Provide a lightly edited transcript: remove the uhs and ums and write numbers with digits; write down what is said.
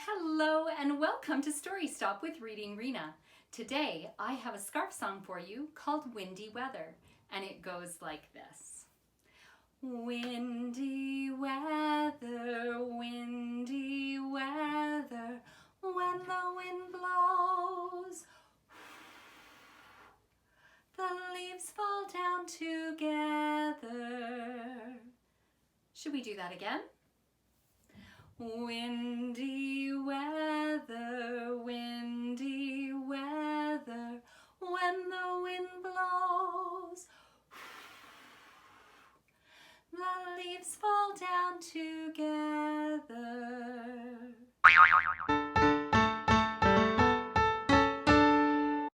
Hello and welcome to Story Stop with Reading Rena. Today I have a scarf song for you called Windy Weather, and it goes like this. Windy weather, windy weather, when the wind blows, the leaves fall down together. Should we do that again? Windy weather, windy weather, when the wind blows, the leaves fall down together.